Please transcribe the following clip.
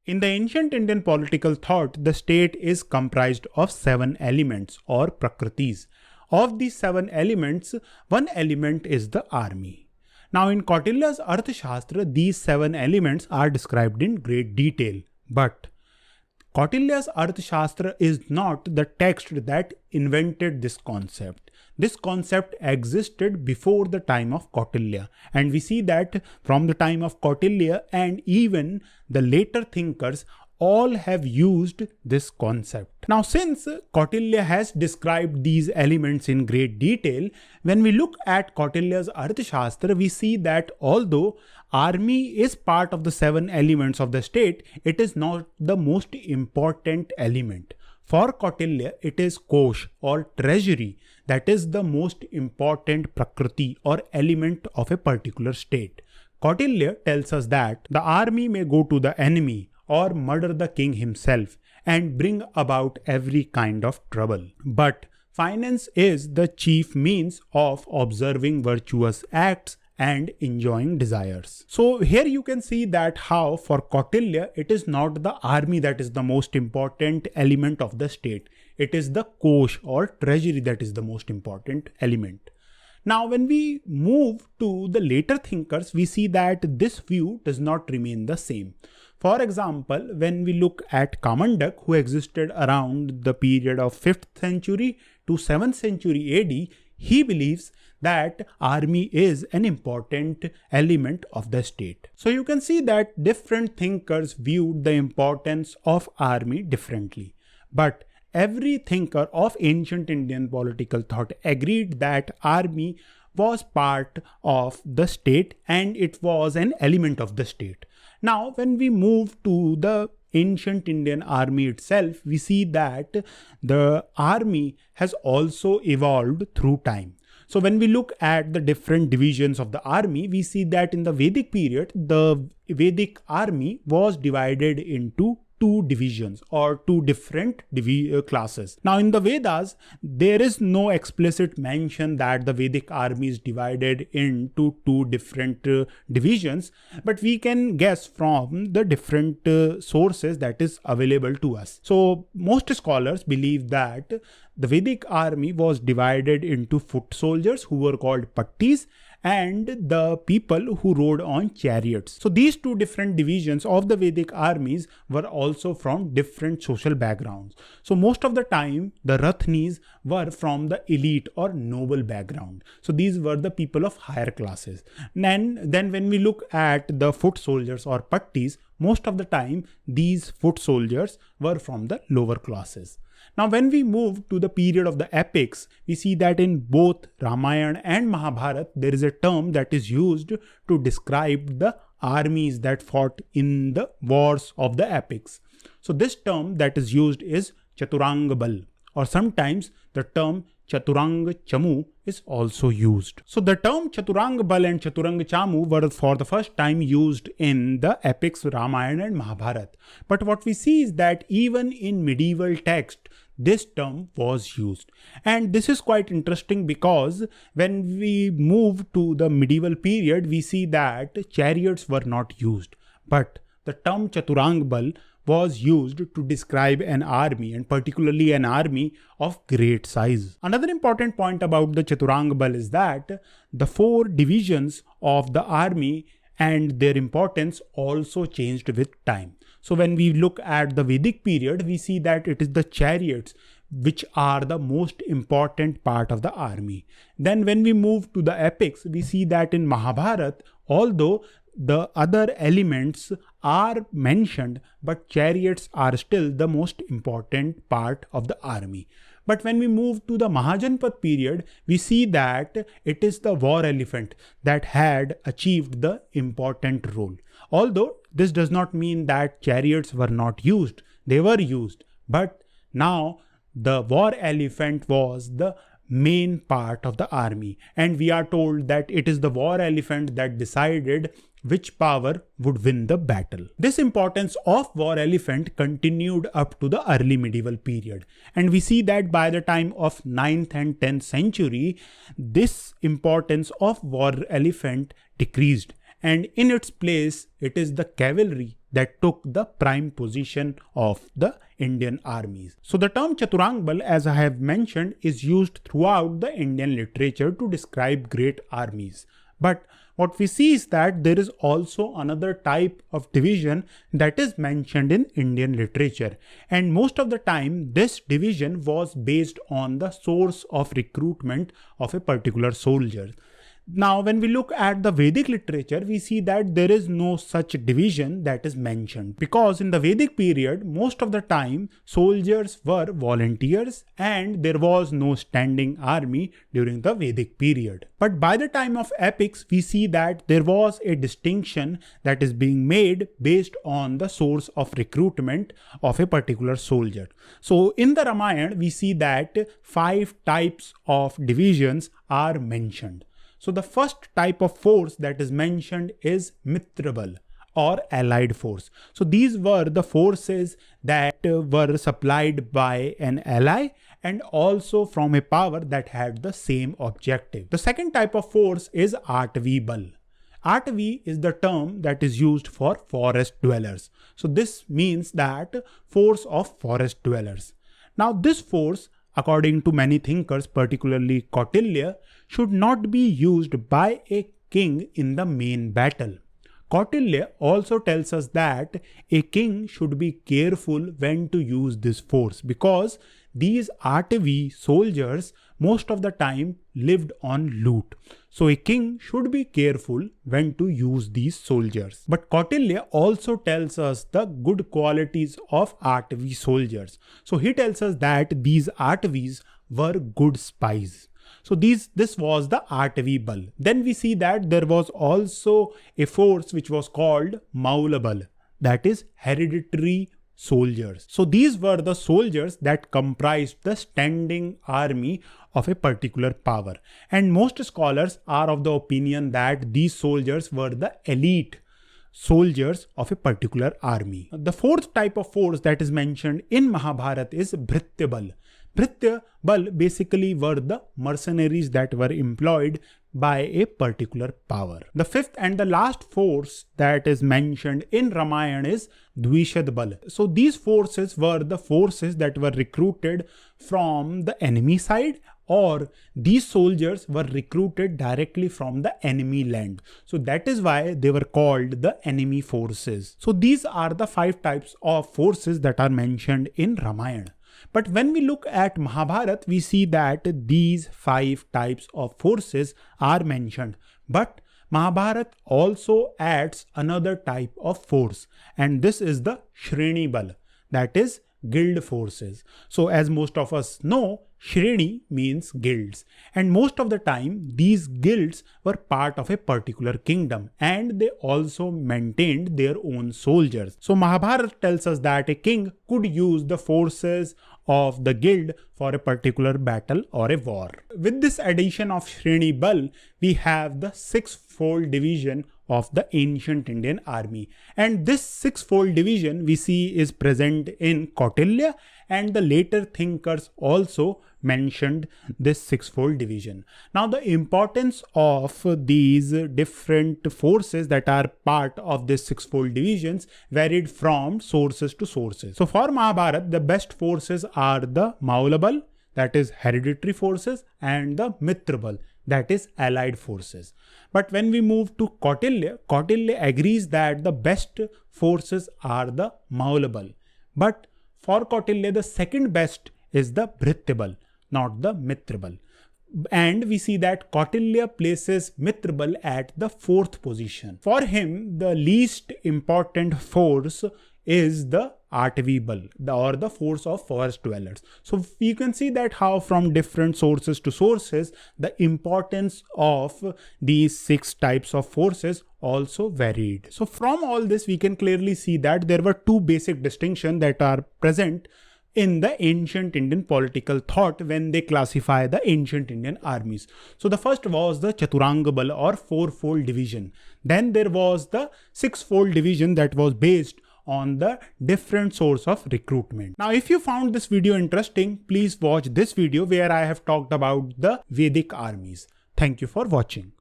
In the ancient Indian political thought, the state is comprised of 7 elements or prakritis. Of these 7 elements, one element is the army. Now in Kautilya's Arthashastra, these 7 elements are described in great detail. But Kautilya's Arthashastra is not the text that invented this concept. This concept existed before the time of Kautilya, and we see that from the time of Kautilya and even the later thinkers all have used this concept. Now, since Kautilya has described these elements in great detail, when we look at Kautilya's Arthashastra, we see that although army is part of the 7 elements of the state, it is not the most important element. For Kautilya, it is kosh or treasury that is the most important prakriti or element of a particular state. Kautilya tells us that the army may go to the enemy or murder the king himself and bring about every kind of trouble. But finance is the chief means of observing virtuous acts and enjoying desires. So here you can see that how for Kautilya it is not the army that is the most important element of the state. It is the kosh or treasury that is the most important element. Now when we move to the later thinkers, we see that this view does not remain the same. For example, when we look at Kamandak, who existed around the period of 5th century to 7th century AD, he believes that army is an important element of the state. So you can see that different thinkers viewed the importance of army differently. But every thinker of ancient Indian political thought agreed that army was part of the state and it was an element of the state. Now, when we move to the ancient Indian army itself, we see that the army has also evolved through time. So when we look at the different divisions of the army, we see that in the Vedic period, the Vedic army was divided into 2 divisions or 2 different classes. Now in the Vedas, there is no explicit mention that the Vedic army is divided into 2 different divisions, but we can guess from the different sources that is available to us. So most scholars believe that the Vedic army was divided into foot soldiers who were called pattis and the people who rode on chariots. So these 2 different divisions of the Vedic armies were also from different social backgrounds. So most of the time, the Rathnis were from the elite or noble background. So these were the people of higher classes. And then when we look at the foot soldiers or pattis, most of the time, these foot soldiers were from the lower classes. Now, when we move to the period of the epics, we see that in both Ramayana and Mahabharata, there is a term that is used to describe the armies that fought in the wars of the epics. So this term that is used is Chaturanga Bal, or sometimes the term Chaturanga Chamu is also used. So the term Chaturanga Bal and Chaturanga Chamu were for the first time used in the epics Ramayana and Mahabharata. But what we see is that even in medieval text, this term was used. And this is quite interesting because when we move to the medieval period, we see that chariots were not used. But the term Chaturanga Bal was used to describe an army, and particularly an army of great size. Another important point about the Chaturanga Bal is that the 4 divisions of the army and their importance also changed with time. So when we look at the Vedic period, we see that it is the chariots which are the most important part of the army. Then when we move to the epics, we see that in Mahabharata, although the other elements are mentioned, but chariots are still the most important part of the army. But when we move to the Mahajanpat period, we see that it is the war elephant that had achieved the important role. Although this does not mean that chariots were not used, they were used. But now the war elephant was the main part of the army, and we are told that it is the war elephant that decided which power would win the battle. This importance of war elephant continued up to the early medieval period, and we see that by the time of 9th and 10th century, this importance of war elephant decreased, and in its place it is the cavalry that took the prime position of the Indian armies. So the term Chaturang Bal, as I have mentioned, is used throughout the Indian literature to describe great armies. But what we see is that there is also another type of division that is mentioned in Indian literature, and most of the time this division was based on the source of recruitment of a particular soldier. Now, when we look at the Vedic literature, we see that there is no such division that is mentioned, because in the Vedic period, most of the time soldiers were volunteers and there was no standing army during the Vedic period. But by the time of epics, we see that there was a distinction that is being made based on the source of recruitment of a particular soldier. So in the Ramayana, we see that 5 types of divisions are mentioned. So the first type of force that is mentioned is Mitrabal or allied force. So these were the forces that were supplied by an ally and also from a power that had the same objective. The second type of force is Atvi Bal. Atvi is the term that is used for forest dwellers. So this means that force of forest dwellers. Now this force, according to many thinkers, particularly Kautilya, should not be used by a king in the main battle. Kautilya also tells us that a king should be careful when to use this force, because these Atvi soldiers most of the time lived on loot. So a king should be careful when to use these soldiers. But Kautilya also tells us the good qualities of Atvi soldiers. So he tells us that these Atvis were good spies. So this was the Atvi Bal. Then we see that there was also a force which was called Maula Bal, that is hereditary soldiers. So these were the soldiers that comprised the standing army of a particular power. And most scholars are of the opinion that these soldiers were the elite soldiers of a particular army. The fourth type of force that is mentioned in Mahabharata is Bhritya Bal. Bhritya Bal basically were the mercenaries that were employed by a particular power. The fifth and the last force that is mentioned in Ramayana is Dvishad Bal. So these forces were the forces that were recruited from the enemy side, or these soldiers were recruited directly from the enemy land. So that is why they were called the enemy forces. So these are the 5 types of forces that are mentioned in Ramayana. But when we look at Mahabharata, we see that these 5 types of forces are mentioned. But Mahabharata also adds another type of force, and this is the Shreni Bal, that is guild forces. So as most of us know, Shreni means guilds, and most of the time these guilds were part of a particular kingdom and they also maintained their own soldiers. So Mahabharata tells us that a king could use the forces of the guild for a particular battle or a war. With this addition of Shreni Bal, we have the 6-fold division of the ancient Indian army, and this 6-fold division we see is present in Kautilya, and the later thinkers also mentioned this 6-fold division. Now the importance of these different forces that are part of this 6-fold divisions varied from sources to sources. So for Mahabharata, the best forces are the Maula Bal, that is hereditary forces, and the Mitra Bal, that is allied forces. But when we move to Kautilya, Kautilya agrees that the best forces are the Maula Bal. But for Kautilya, the second best is the Bhritya Bal, not the Mitra Bal. And we see that Kautilya places Mitra Bal at the 4th position. For him, the least important force is the Atvi Bal, or the force of forest dwellers. So you can see that how from different sources to sources, the importance of these 6 types of forces also varied. So from all this, we can clearly see that there were 2 basic distinctions that are present in the ancient Indian political thought when they classify the ancient Indian armies. So the first was the Chaturanga Bal, or 4-fold division. Then there was the 6-fold division that was based on the different source of recruitment. Now, if you found this video interesting, please watch this video where I have talked about the Vedic armies. Thank you for watching.